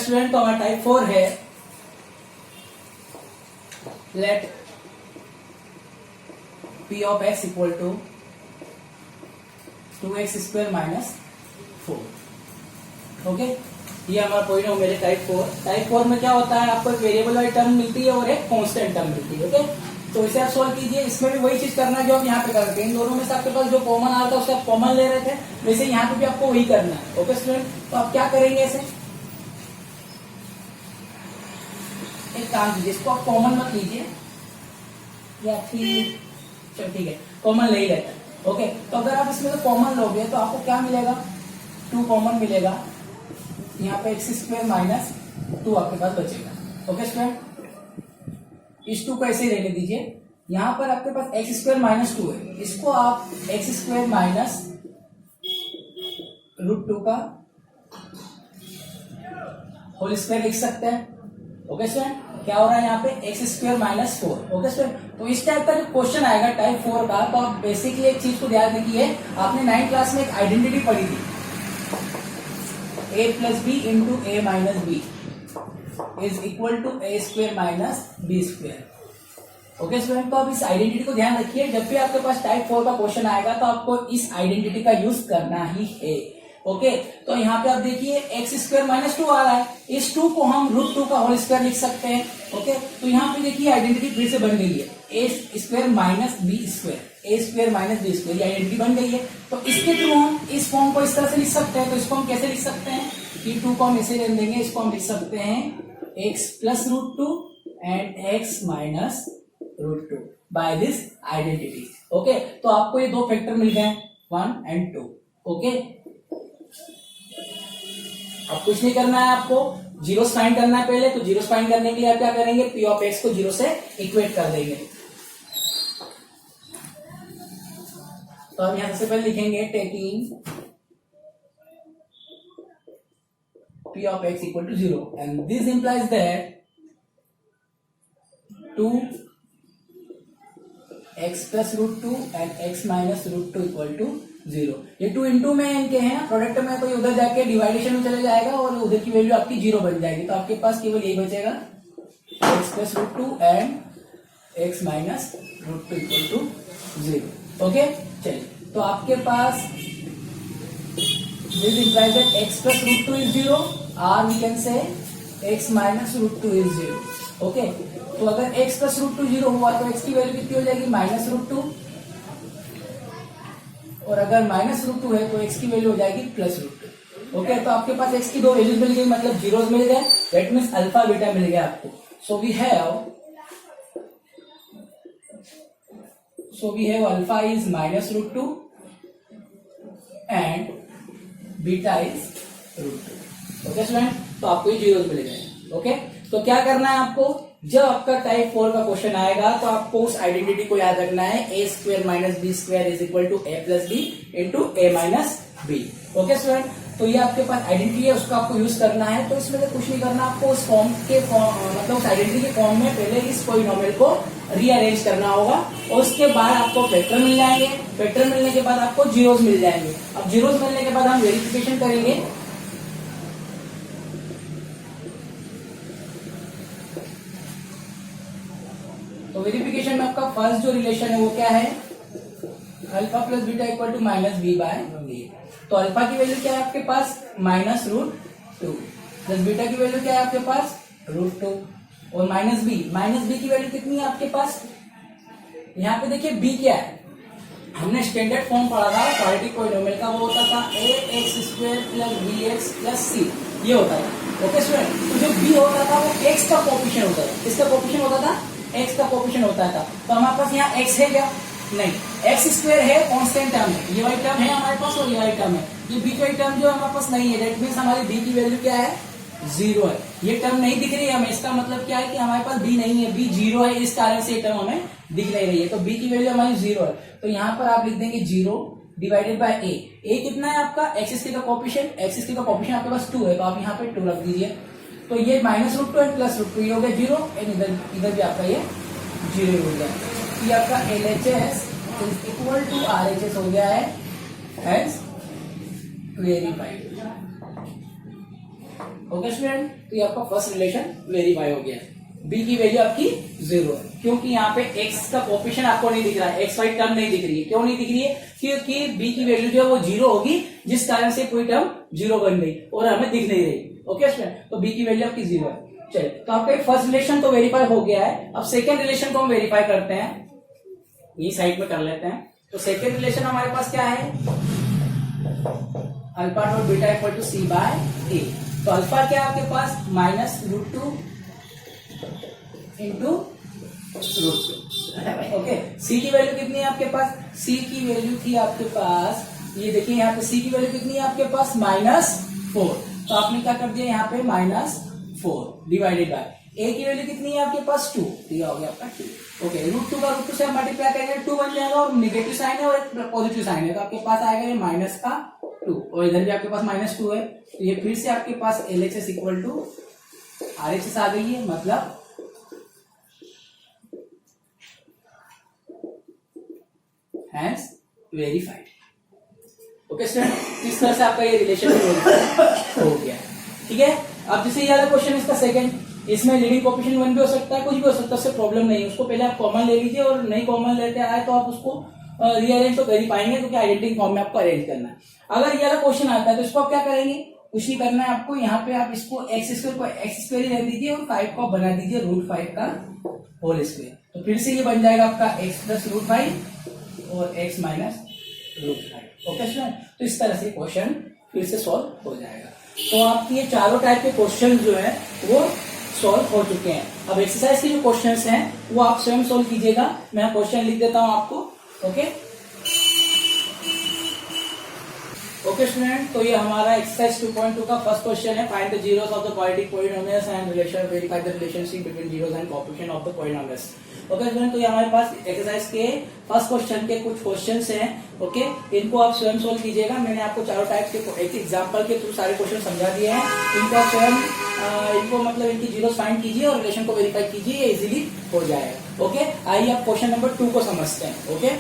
Student, तो हमारा type 4 है let p of x equal to 2x² minus 4। Okay, ये हमारा पॉइंट है मेरे टाइप 4। टाइप 4 में क्या होता है, आपको एक वेरिएबल वाली टर्म मिलती है और एक कांस्टेंट टर्म मिलती है। ओके, तो इसे आप सोल्व कीजिए। इसमें भी वही चीज करना है जो आप यहाँ पे करते हैं। इन दोनों में से आपके पास जो कॉमन आ रहा था उससे आप कॉमन ले रहे थे, वैसे यहाँ पे भी आपको वही करना है। ओके स्टूडेंट, तो आप क्या करेंगे, इसे एक काम कीजिए, इसको आप कॉमन मत लीजिए या फिर चलो ठीक है कॉमन ले ही रहता है। ओके, तो अगर आप इसमें से कॉमन लोगे तो आपको क्या मिलेगा, 2 कॉमन मिलेगा, यहाँ पे x² माइनस 2 आपके पास बचेगा। ओके स्टूडेंट, इस 2 को ऐसे ही रहने दीजिए। यहां पर आपके पास x² माइनस 2 है, इसको आप x² माइनस √2 का होल स्क्वायर लिख सकते हैं। ओके स्टूडेंट, क्या हो रहा है यहाँ पे x² माइनस 4। ओके स्टूडेंट, तो इस टाइप का जो क्वेश्चन आएगा टाइप 4 का, तो आप बेसिकली एक चीज को ध्यान रखिए, आपने 9th क्लास में एक आइडेंटिटी पढ़ी थी, a plus B into a minus B is equal to a² minus b²। Okay student, तो आप इस आइडेंटिटी को ध्यान रखिए, जब भी आपके पास टाइप 4 का क्वेश्चन आएगा तो आपको इस आइडेंटिटी का यूज करना ही है। ओके, तो यहाँ पे आप देखिए x² माइनस 2 आ रहा है, इस 2 को हम √2 का होल स्क्वायर लिख सकते हैं। ओके, तो यहाँ पे देखिए आइडेंटिटी फिर से बन गई है, a² minus b², a² minus b², ये आइडेंटिटी बन गई है। तो इसके थ्रू हम इस फॉर्म को इस तरह से लिख सकते हैं। तो इसको हम कैसे लिख सकते हैं कि 2 को हम ऐसे रख देंगे, इसको हम लिख सकते हैं x plus √2 and x minus √2 by this identity. Okay, तो आपको ये 2 फैक्टर मिल गए, 1 एंड 2। ओके, अब कुछ नहीं करना है, आपको जीरोस फाइंड करना है पहले। तो जीरोस फाइंड करने के लिए आप क्या करेंगे, p ऑफ x को 0 से इक्वेट कर देंगे। तो हम यहां से पहले लिखेंगे taking p of x equal to 0 and this implies that 2x plus √2 and x minus √2 equal to 0। ये 2 इंटू में इनके हैं, प्रोडक्ट में, तो ये उधर जाके डिवाइडेशन में चले जाएगा और उधर की वैल्यू आपकी 0 बन जाएगी। तो आपके पास केवल यही बचेगा x plus √2 and x minus √2 equal to 0। Okay, चलिए, तो आपके पास this implies that x plus √2 is 0 or we can say x minus √2 is 0। Okay, तो अगर x plus √2 0 हुआ तो x की वैल्यू कितनी हो जाएगी, माइनस √2, और अगर माइनस √2 है तो x की वैल्यू हो जाएगी प्लस √2। ओके, तो आपके पास x की 2 वैल्यूज मिल गई, मतलब जीरोस मिल गए, दैट मीन्स अल्फा बीटा मिल गया आपको। So we have alpha is minus √2 and beta is √2। Okay student, तो आपको ये जीरोस मिल गए। ओके, तो क्या करना है आपको, जब आपका टाइप 4 का क्वेश्चन आएगा तो आपको उस आइडेंटिटी को याद रखना है, a² minus b² is equal to a plus B into a minus B. Okay student, तो ये आपके पास आइडेंटिटी है, उसका आपको यूज करना है। तो इसमें से कुछ नहीं करना, आपको उस फॉर्म के मतलब उस आइडेंटिटी के फॉर्म में पहले इस पॉलिनोमियल को रीअरेंज करना होगा और उसके बाद आपको फैक्टर मिल जाएंगे। फैक्टर मिलने के बाद आपको जीरोस मिल जाएंगे। अब जीरोस मिलने के बाद हम वेरिफिकेशन करेंगे। तो वेरिफिकेशन में आपका फर्स्ट जो रिलेशन है वो क्या है, alpha plus beta equal to minus b by a. तो अल्फा की वैल्यू क्या है आपके पास, माइनस √2, प्लस बीटा की वैल्यू क्या है आपके पास, √2, और माइनस बी की वैल्यू कितनी है आपके पास, यहाँ पे देखिए बी क्या है, हमने स्टैंडर्ड फॉर्म पढ़ा था क्वाड्रेटिक पॉलिनोमियल का, वो होता था ax² plus bx plus c, ये होता था। ओके स्टूडेंट, तो जो बी होता था वो x का कोएफिशिएंट होता था। किसका कोएफिशिएंट होता था, x का कोएफिशिएंट होता था। तो हमारे पास यहाँ x है क्या, नहीं, x² है, कांस्टेंट टर्म है, ये वाली टर्म है हमारे पास और ये वाली टर्म है। ये b वाली टर्म जो हमारे पास नहीं है, दैट मीन्स हमारी b की वैल्यू क्या है, 0 है। ये टर्म नहीं दिख रही है हमें, इसका मतलब क्या है कि हमारे पास b नहीं है, b 0 है, इस कारण से ये टर्म हमें दिख नहीं रही है। तो b की वैल्यू हमारी 0 है, तो यहाँ पर आप लिख देंगे 0 डिवाइडेड बाय a कितना है आपका, x² का कोएफिशिएंट, x² का कोएफिशिएंट आपके पास 2 है, तो आप यहाँ पे 2 रख दीजिए। तो ये माइनस √2 एंड प्लस √2, ये हो गया 0 एंड इधर भी आपका ये 0 हो गया। ये आपका LHS is equal to RHS हो गया है, हैज वेरीफाइड। ओके स्टूडेंट, तो ये आपका फर्स्ट रिलेशन वेरीफाई हो गया। बी की वैल्यू आपकी 0 है, क्योंकि यहाँ पे एक्स का कोएफिशिएंट आपको नहीं दिख रहा है, एक्स वाई टर्म नहीं दिख रही है। क्यों नहीं दिख रही है? क्योंकि बी की वैल्यू जो है वो 0 होगी, जिस कारण से कोई टर्म 0 बन गई और हमें दिख नहीं रही। ओके स्टूडेंट, तो बी की वैल्यू आपकी 0 है। चलिए, तो आपका फर्स्ट रिलेशन तो वेरीफाई हो गया है। अब सेकेंड रिलेशन को हम वेरीफाई करते हैं, ये साइड में कर लेते हैं। तो सेकेंड रिलेशन हमारे पास क्या है? Alpha dot beta equal to c by a. तो अल्फा क्या है आपके पास? -√2 इंटू √2। ओके, सी की वैल्यू कितनी है आपके पास? सी की वैल्यू थी आपके पास, ये देखिए यहाँ पे सी की वैल्यू कितनी है आपके पास? -4। तो आपने क्या कर दिया यहाँ पे? -4 डिवाइडेड बाय ए की वैल्यू कितनी है आपके पास? 2। दिया हो गया आपका 2। ओके, √2 का √2 से हम मल्टीप्लाई करेंगे 2 बन जाएगा, और निगेटिव साइन है और एक पॉजिटिव साइन है, तो आपके पास आएगा ये -2, और इधर भी आपके पास -2 है। तो ये फिर से आपके पास LHS इक्वल टू RHS आ गई है, मतलब हैंस वेरीफाइड। ओके स्टूडेंट, इस तरह से आपका ये रिलेशन हो गया। ठीक है, अब जैसे ये वाला क्वेश्चन इसका सेकंड, इसमें लीडिंग कोएफिशिएंट 1 भी हो सकता है, कुछ भी हो सकता है, उससे प्रॉब्लम नहीं है। उसको पहले आप कॉमन ले लीजिए, और नहीं कॉमन लेते आए तो आप उसको रीअरेंज तो कर ही पाएंगे, क्योंकि आइडेंटिटी फॉर्म में आपको अरेंज करना है। अगर ये वाला क्वेश्चन आता है तो इसको आप क्या करेंगे? कुछ नहीं करना है आपको, यहाँ पे आप इसको x² को x² ही रख दीजिए, और 5 को आप बना दीजिए √5 का होल स्क्वायर। तो फिर से ये बन जाएगा आपका x + √5 और x - √5। ओके स्टूडेंट, तो इस तरह से क्वेश्चन फिर से सॉल्व हो जाएगा। तो आपके ये चारों टाइप के क्वेश्चन जो है वो सॉल्व हो चुके हैं। अब एक्सरसाइज के जो क्वेश्चंस हैं वो आप स्वयं सॉल्व कीजिएगा, मैं क्वेश्चन लिख देता हूं आपको। ओके ओके स्टूडेंट, तो ये हमारा एक्सरसाइज 2.2 का फर्स्ट क्वेश्चन है। Find the zeros of the quadratic polynomials and relation, verify the relationship between zeros and coefficient of the polynomials. Okay student, तो ये हमारे पास एक्सरसाइज के फर्स्ट क्वेश्चन के कुछ क्वेश्चंस हैं। ओके, इनको आप स्वयं सोल्व कीजिएगा। मैंने आपको चारों टाइप के एक एग्जांपल के थ्रू सारे क्वेश्चन समझा दिए हैं। इनको आप स्वयं इनको मतलब इनकी जीरोस फाइंड कीजिए और रिलेशन को वेरीफाई कीजिए, इजीली हो जाएगा। ओके, आइए आप क्वेश्चन नंबर 2 को समझते हैं। ओके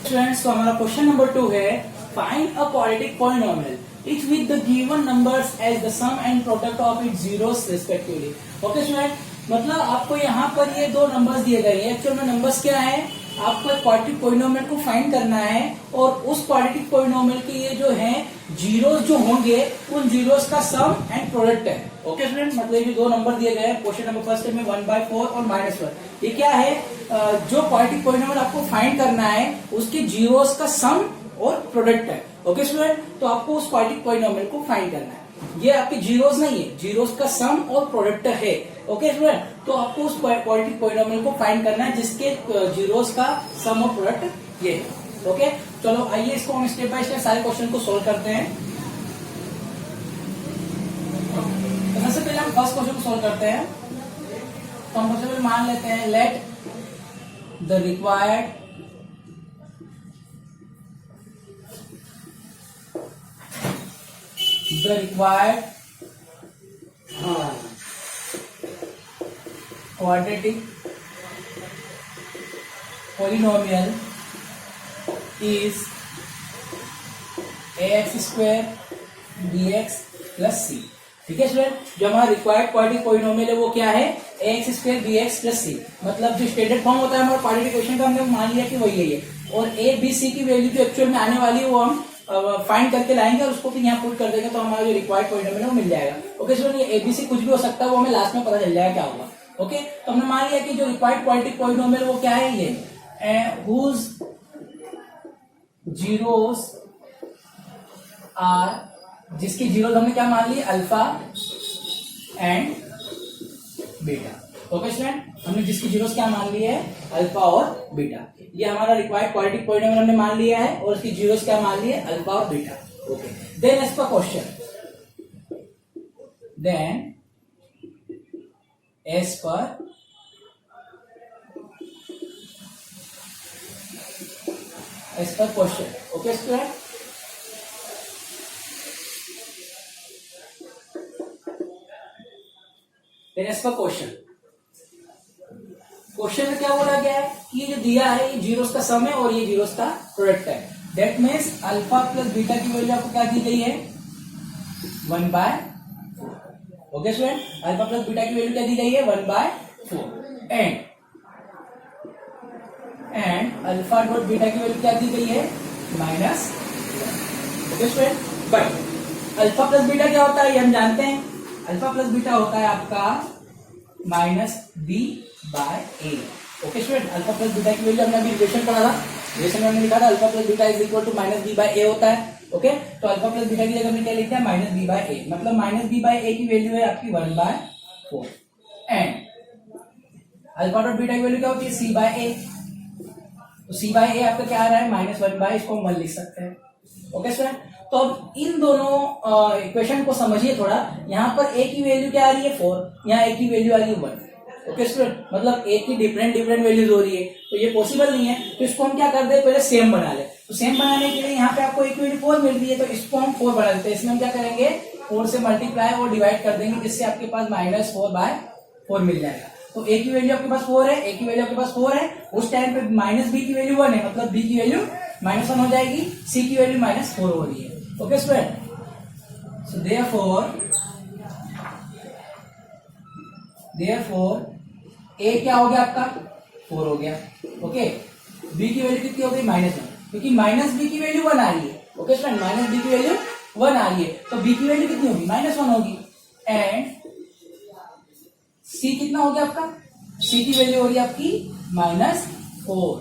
स्टूडेंट्स, तो हमारा क्वेश्चन नंबर 2 है, find a quadratic polynomial each with the given numbers as the sum and product of its zeros respectively। Okay student, मतलब आपको यहाँ पर ये दो नंबर्स दिए गए हैं। एक्चुअल में नंबर्स क्या है? आपको एक क्वाड्रेटिक पॉलिनोमियल को फाइंड करना है, और उस क्वाड्रेटिक पॉलिनोमियल के ये जो है जीरोस जो होंगे उन जीरोस का सम एंड प्रोडक्ट है। ओके स्टूडेंट, मतलब ये दो नंबर दिए गए हैं क्वेश्चन नंबर फर्स्ट में 1/4 और -1। ये क्या है? जो क्वाड्रेटिक पॉलिनोमियल आपको फाइंड करना है उसके जीरोस का सम और प्रोडक्ट है। ओके स्टूडेंट, तो आपको उस क्वाड्रेटिक पॉलिनोमियल को फाइंड करना है। ये आपके जीरोस नहीं है, जीरोस का सम और प्रोडक्ट है। ओके स्टूडेंट, तो आपको उस क्वाड्रेटिक पॉलिनोमियल को फाइंड करना है जिसके जीरोस का सम और प्रोडक्ट ये है। ओके, चलो आइए इसको हम स्टेप बाय स्टेप सारे क्वेश्चन को सोल्व करते हैं। तो सबसे पहले हम फर्स्ट क्वेश्चन को सोल्व करते हैं। तो हम सबसे पहले मान लेते हैं, let the required quadratic polynomial is ax² bx + c। ठीक है स्टूडेंट, जो हमारा रिक्वायर्ड क्वाड्रेटिक पॉलिनोमियल है वो क्या है? ax² bx + c। मतलब जो स्टैंडर्ड फॉर्म होता है हमारा क्वाड्रेटिक इक्वेशन का, हमने मान लिया कि वही है, और a b c की वैल्यू जो एक्चुअल में आने वाली है वो हम फाइंड करके लाएंगे, और उसको फिर यहाँ पुट कर देंगे, तो हमारा जो रिक्वायर्ड पॉलिनोमियल है वो मिल जाएगा। ओके स्टूडेंट, ये एबीसी कुछ भी हो सकता है, वो हमें लास्ट में पता चल जाएगा क्या होगा। ओके, तो हमने मान लिया कि जो रिक्वायर्ड क्वाड्रेटिक पॉलिनोमियल वो क्या है? ये whose जीरोस आर, जिसकी जीरोस हमने क्या मान ली? Alpha and beta. Okay student, हमने जिसकी जीरोस क्या मान ली है? अल्फा और बीटा। ये हमारा रिक्वायर्ड क्वाड्रेटिक पॉलिनोमियल हमने मान लिया है, और उसकी जीरोस क्या मान ली है? अल्फा और beta. Okay, then as per question, then as per question. Okay student, then as per question में क्या बोला गया है कि ये जो दिया है ये जीरोस का सम है और ये जीरोस का प्रोडक्ट है। That means alpha plus beta की वैल्यू आपको क्या दी गई है? 1/4। Okay student, alpha plus beta की वैल्यू क्या दी गई है 1/4 एंड अल्फा डॉट बीटा की वैल्यू क्या दी गई है -. Okay student, but alpha plus beta क्या होता है ये हम जानते हैं. अल्फा प्लस बीटा होता है आपका -b/a. Okay student, alpha plus beta की वैल्यू हमने अभी रिलेशन पढ़ा था. रिलेशन में हमने लिखा था alpha plus beta is equal to -b/a होता है. ओके, तो अल्फा प्लस बीटा की जगह हमने क्या लिखा है -b/a. मतलब -b/a की वैल्यू है आपकी 1/4 एंड अल्फा डॉट बीटा की वैल्यू क्या होती है c/a. तो c/a आपका क्या आ रहा है -1/, इसको हम 1 लिख सकते हैं. ओके स्टूडेंट, तो अब इन दोनों इक्वेशन को समझिए थोड़ा. यहाँ पर a की वैल्यू क्या आ रही है 4, यहाँ a की वैल्यू आ रही है 1. ओके स्टूडेंट, मतलब a की डिफरेंट वैल्यूज हो रही है, तो ये पॉसिबल नहीं है. तो इसको हम क्या कर दे, पहले सेम बना ले. तो सेम बनाने के लिए यहाँ पे आपको a की वैल्यू 4 मिल रही है, तो इसको हम 4 बना देते हैं. इसमें हम क्या करेंगे 4 से मल्टीप्लाई और डिवाइड कर देंगे, जिससे आपके पास -4/4 मिल जाएगा. तो a की वैल्यू आपके पास 4 है, a की वैल्यू आपके पास 4 है. उस टाइम पे -b की वैल्यू 1 है, मतलब b की वैल्यू -1 हो जाएगी, c की वैल्यू -4 हो रही है. Okay student, so therefore a क्या हो गया आपका 4 हो गया. ओके, b की वैल्यू कितनी हो गई -1, क्योंकि -b की वैल्यू 1 आ रही है. ओके स्टूडेंट, -b की वैल्यू 1 आ रही है, तो b की वैल्यू कितनी होगी -1 होगी. एंड c कितना हो गया आपका, c की वैल्यू हो रही है आपकी -4.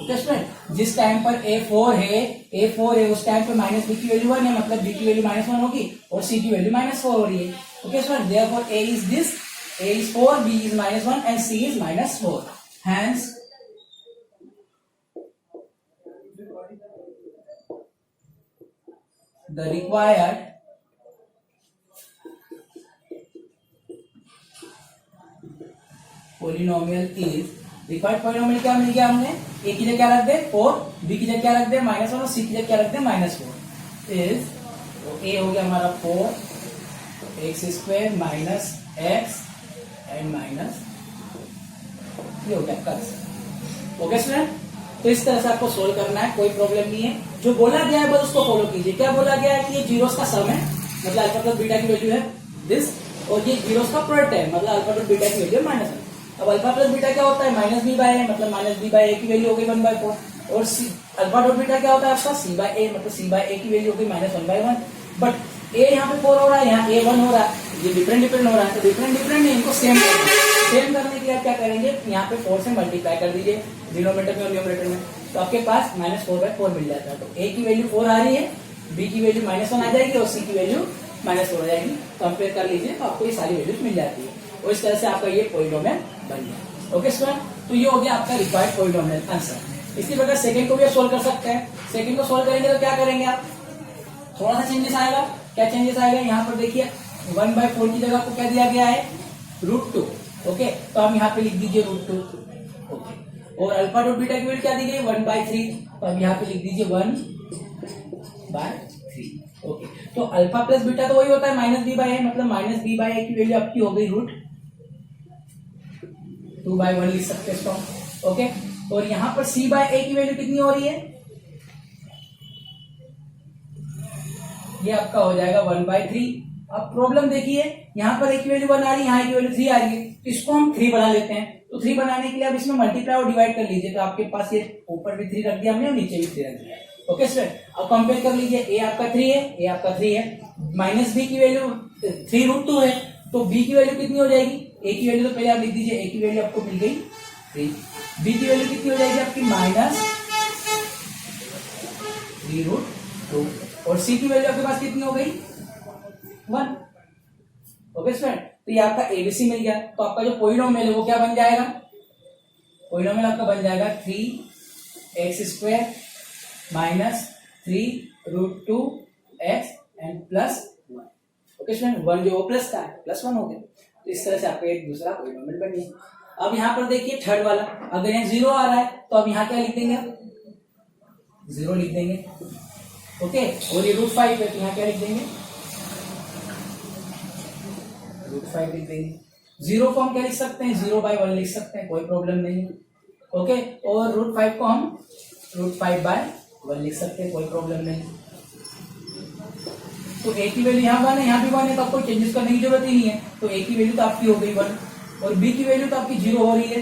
ओके स्टूडेंट, जिस टाइम पर a4 है उस टाइम पे -b की वैल्यू 1 है, मतलब b की वैल्यू -1 होगी और c की वैल्यू -4 हो रही है. Okay student, therefore a is this, a is 4, b is -1 and c is -4. Hence the required polynomial is, required polynomial क्या मिल गया हमने, a की जगह क्या रख दे 4, b की जगह क्या रख दे -1 और c की जगह क्या रख दे -4. इज a हो गया हमारा 4x² minus x and minus ये हो गया आपका. ओके स्टूडेंट, तो इस तरह से आपको सोल्व करना है, कोई प्रॉब्लम नहीं है. जो बोला गया है बस उसको फॉलो कीजिए. क्या बोला गया है कि ये जीरोस का सम है, मतलब अल्फा प्लस बीटा की वैल्यू है दिस, और ये जीरोस का प्रोडक्ट है, मतलब अल्फा प्लस बीटा की वैल्यू है -1. अब अल्फा प्लस बीटा क्या होता है -b/a, मतलब -b/a की वैल्यू हो गई 1/4. और अल्फा डॉट बीटा क्या होता है आपका c/a, मतलब c/a की वैल्यू हो गई -1/1. बट a यहाँ पे 4 हो रहा है, यहाँ a 1 हो रहा है, ये डिफरेंट हो रहा है. तो डिफरेंट नहीं, इनको सेम करने के लिए आप क्या करेंगे, यहाँ पे 4 से मल्टीप्लाई कर दीजिए डिनोमिनेटर में और न्यूमरेटर में, तो आपके पास -4/4 मिल जाता है. तो a की वैल्यू 4 आ रही है, b की वैल्यू -1 आ जाएगी और c की वैल्यू -4 आ जाएगी. कंपेयर कर लीजिए तो आपको ये सारी वैल्यूज मिल जाती है, और इस तरह से आपका ये पॉलिनोमियल बन गया. ओके स्टूडेंट, तो ये हो गया आपका रिक्वायर्ड पॉलिनोमियल आंसर. इसी प्रकार सेकंड को भी सोल्व कर सकते हैं. सेकंड को सोल्व करेंगे तो क्या करेंगे आप, थोड़ा सा चेंजेस आएगा. क्या चेंजेस आएगा, यहाँ पर देखिए 1/4 की जगह आपको क्या दिया गया है √2. ओके, तो हम यहाँ पे लिख दीजिए √2. ओके, और अल्फा डॉट बीटा की वैल्यू क्या दी गई 1/3, तो अब यहाँ पे लिख दीजिए 1/3. ओके, तो अल्फा प्लस बीटा तो वही होता है -b/a, मतलब -b/a की वैल्यू आपकी हो गई √2/1 लिख सकते हैं इसको. ओके, और यहाँ पर c/a की वैल्यू कितनी हो रही है, ये आपका हो जाएगा 1/3. अब प्रॉब्लम देखिए, यहाँ पर a की वैल्यू 1 आ रही है, यहाँ a की वैल्यू 3 आ रही है, तो इसको हम 3 बना लेते हैं. तो 3 बनाने के लिए आप इसमें मल्टीप्लाई और डिवाइड कर लीजिए, तो आपके पास ये ऊपर भी 3 रख दिया हमने और नीचे भी 3 रख दिया. ओके सर, अब कंपेयर कर लीजिए, a आपका 3 है, a आपका 3 है, -b की वैल्यू 3√2 है, तो b की वैल्यू कितनी हो जाएगी, a की वैल्यू तो पहले आप लिख दीजिए, a की वैल्यू आपको मिल गई 3, b की वैल्यू कितनी हो जाएगी आपकी -3√2, और c की वैल्यू आपके पास कितनी हो गई 1. ओके स्टूडेंट, तो ये आपका एबीसी मिल गया. तो आपका जो पॉलिनोमियल है वो क्या बन जाएगा, पॉलिनोमियल आपका बन जाएगा 3x² minus 3√2x and +1. Okay student, 1 जो प्लस का है +1 हो गया. तो इस तरह से आपका एक दूसरा पॉलिनोमियल बन गया. अब यहाँ पर देखिए थर्ड वाला, अगर यहाँ 0 आ रहा है तो अब यहाँ क्या लिख देंगे, 0 लिख देंगे. ओके, और ये √5 है तो यहाँ क्या लिख देंगे, √5 लिख देंगे. 0 को हम क्या लिख सकते हैं, 0/1 लिख सकते हैं, कोई प्रॉब्लम नहीं. ओके, और √5 को हम √5/1 लिख सकते हैं, कोई प्रॉब्लम नहीं. तो ए की वैल्यू यहाँ 1 है, यहाँ भी 1 है, तो आपको चेंजेस करने की जरूरत ही नहीं है। तो ए की वैल्यू तो आपकी हो गई 1 और बी की वैल्यू तो आपकी 0 हो रही है,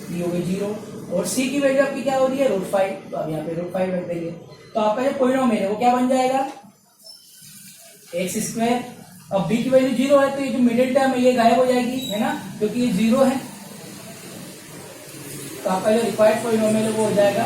बी हो गई 0 और सी की वैल्यू आपकी क्या हो रही है √5, तो अब यहाँ पे √5 रख देंगे। तो आपका जो पॉलिनोमियल है वो क्या बन जाएगा x²। अब b की वैल्यू 0 है तो ये जो मिडिल टर्म है ये गायब हो जाएगी, है ना, क्योंकि ये 0 है। तो आपका जो रिक्वायर्ड पॉलिनोमियल है वो हो जाएगा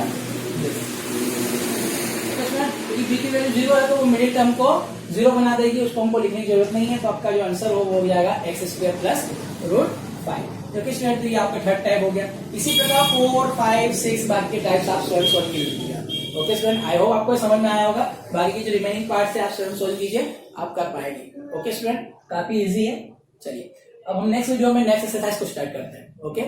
b की वैल्यू 0 है तो वो मिडिल टर्म को 0 बना देगी, उसको हमको लिखने की जरूरत नहीं है। तो आपका जो आंसर हो वो हो जाएगा x² प्लस √5, जो कि स्टूडेंट तो ये आपका थर्ड टाइप हो गया। इसी प्रकार 4, 5, 6 बाकी के टाइप्स आप स्वयं सॉल्व कीजिएगा। ओके स्टूडेंट, आई होप आपको समझ में आया होगा। बाकी के जो रिमेनिंग पार्ट है आप स्वयं सॉल्व कीजिए, आप कर पाएंगे। ओके स्टूडेंट, काफी इजी है। चलिए अब हम नेक्स्ट वीडियो में नेक्स्ट एक्सरसाइज को स्टार्ट करते हैं। ओके।